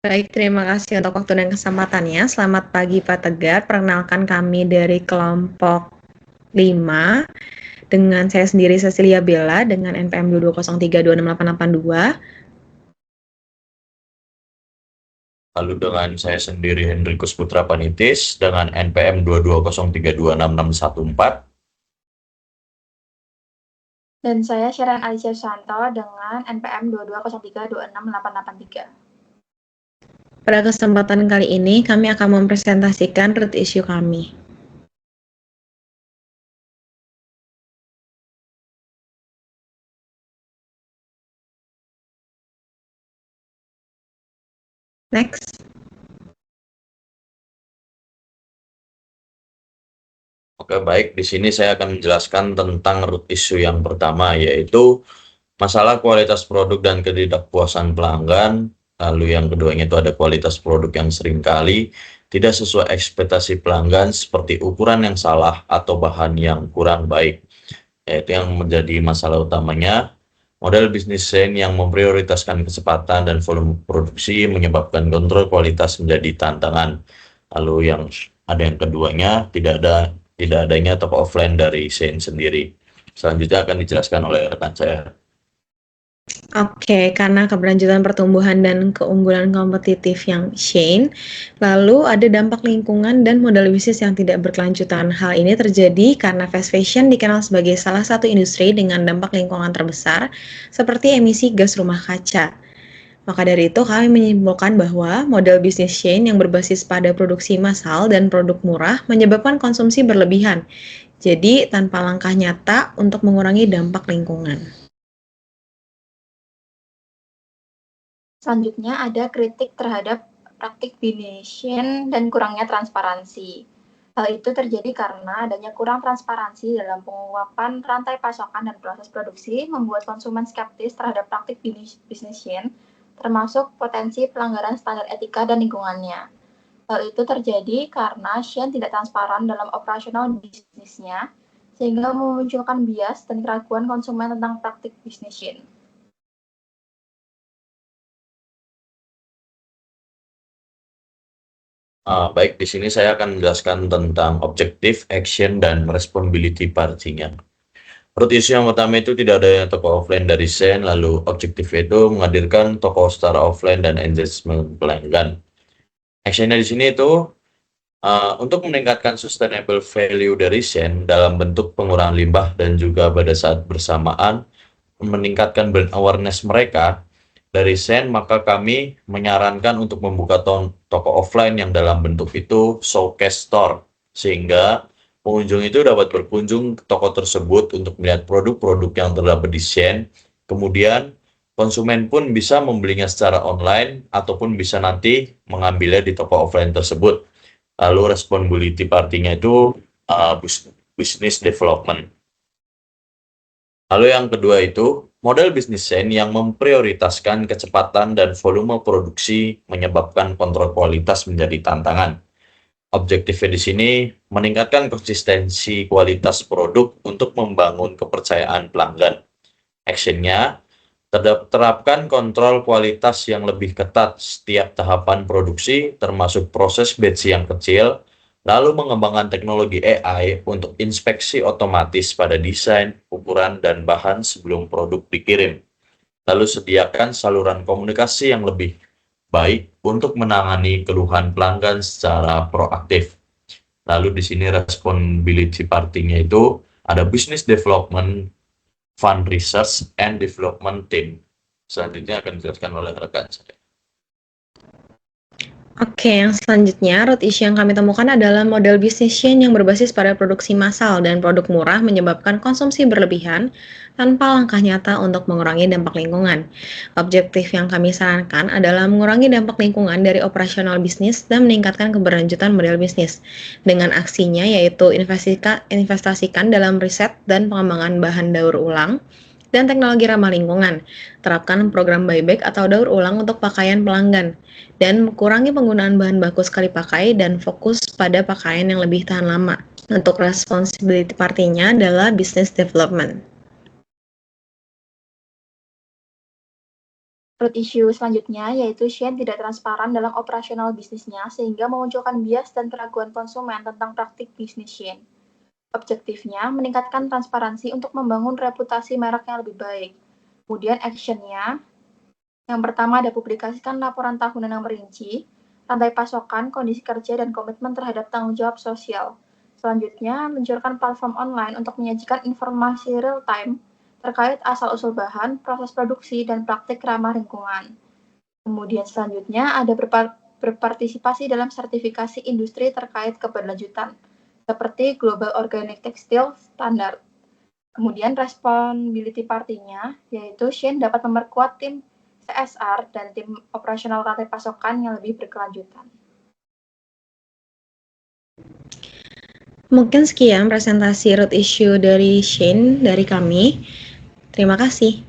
Baik, terima kasih untuk waktu dan kesempatannya. Selamat pagi Pak Tegar, perkenalkan kami dari kelompok 5 dengan saya sendiri Cecilia Bella dengan NPM 2203268882. Lalu dengan saya sendiri Hendrikus Putra Panitis dengan NPM 2203266614. Dan saya Sharon Alicia Susanto dengan NPM 2203268883. Pada kesempatan kali ini kami akan mempresentasikan root issue kami. Next. Oke, baik. Di sini saya akan menjelaskan tentang root issue yang pertama, yaitu masalah kualitas produk dan ketidakpuasan pelanggan. Lalu yang keduanya itu ada kualitas produk yang seringkali tidak sesuai ekspektasi pelanggan seperti ukuran yang salah atau bahan yang kurang baik. Yaitu yang menjadi masalah utamanya. Model bisnis Shane yang memprioritaskan kecepatan dan volume produksi menyebabkan kontrol kualitas menjadi tantangan. Lalu yang keduanya tidak adanya toko offline dari Shane sendiri. Selanjutnya akan dijelaskan oleh rekan saya. Oke, karena keberlanjutan pertumbuhan dan keunggulan kompetitif yang Shane, lalu ada dampak lingkungan dan modal bisnis yang tidak berkelanjutan. Hal ini terjadi karena fast fashion dikenal sebagai salah satu industri dengan dampak lingkungan terbesar, seperti emisi gas rumah kaca. Maka dari itu, kami menyimpulkan bahwa model bisnis Shane yang berbasis pada produksi massal dan produk murah menyebabkan konsumsi berlebihan, jadi tanpa langkah nyata untuk mengurangi dampak lingkungan. Selanjutnya ada kritik terhadap praktik bination dan kurangnya transparansi. Hal itu terjadi karena adanya kurang transparansi dalam penguapan rantai pasokan dan proses produksi membuat konsumen skeptis terhadap praktik bination, termasuk potensi pelanggaran standar etika dan lingkungannya. Hal itu terjadi karena Shein tidak transparan dalam operasional bisnisnya, sehingga memunculkan bias dan keraguan konsumen tentang praktik bisnis Shein. Baik, di sini saya akan menjelaskan tentang objektif, action, dan responsibility partinya. Root issue yang pertama itu tidak adanya toko offline dari Shane, lalu objektif itu menghadirkan toko secara offline dan engagement pelanggan. Actionnya di sini itu untuk meningkatkan sustainable value dari Shane dalam bentuk pengurangan limbah dan juga pada saat bersamaan meningkatkan brand awareness mereka dari Shane, maka kami menyarankan untuk membuka toko offline yang dalam bentuk itu showcase store, sehingga pengunjung itu dapat berkunjung ke toko tersebut untuk melihat produk-produk yang terdapat di Shane. Kemudian konsumen pun bisa membelinya secara online ataupun bisa nanti mengambilnya di toko offline tersebut. Lalu responsibility partinya itu business development. Lalu yang kedua itu model bisnis Shane yang memprioritaskan kecepatan dan volume produksi menyebabkan kontrol kualitas menjadi tantangan. Objektifnya di sini meningkatkan konsistensi kualitas produk untuk membangun kepercayaan pelanggan. Actionnya terapkan kontrol kualitas yang lebih ketat setiap tahapan produksi, termasuk proses batch yang kecil, lalu mengembangkan teknologi AI untuk inspeksi otomatis pada desain, ukuran, dan bahan sebelum produk dikirim. Lalu sediakan saluran komunikasi yang lebih baik untuk menangani keluhan pelanggan secara proaktif. Lalu di sini responsibility partinya itu ada business development, fund research, and development team. Selanjutnya akan dijelaskan oleh rekan saya. Oke, yang selanjutnya, root issue yang kami temukan adalah model bisnis Shane yang berbasis pada produksi massal dan produk murah menyebabkan konsumsi berlebihan tanpa langkah nyata untuk mengurangi dampak lingkungan. Objektif yang kami sarankan adalah mengurangi dampak lingkungan dari operasional bisnis dan meningkatkan keberlanjutan model bisnis. Dengan aksinya yaitu investasikan dalam riset dan pengembangan bahan daur ulang, dan teknologi ramah lingkungan. Terapkan program buyback atau daur ulang untuk pakaian pelanggan. Dan kurangi penggunaan bahan baku sekali pakai dan fokus pada pakaian yang lebih tahan lama. Untuk responsibility partinya adalah business development. Root issue selanjutnya yaitu Shein tidak transparan dalam operasional bisnisnya sehingga memunculkan bias dan keraguan konsumen tentang praktik bisnis Shein. Objektifnya meningkatkan transparansi untuk membangun reputasi merek yang lebih baik. Kemudian actionnya, yang pertama ada publikasikan laporan tahunan yang merinci, rantai pasokan, kondisi kerja, dan komitmen terhadap tanggung jawab sosial. Selanjutnya, meluncurkan platform online untuk menyajikan informasi real-time terkait asal-usul bahan, proses produksi, dan praktik ramah lingkungan. Kemudian selanjutnya ada berpartisipasi dalam sertifikasi industri terkait keberlanjutan, seperti Global Organic Textile Standard. Kemudian responsibility partinya, yaitu Shein dapat memperkuat tim CSR dan tim operasional rantai pasokan yang lebih berkelanjutan. Mungkin sekian presentasi root issue dari Shein dari kami. Terima kasih.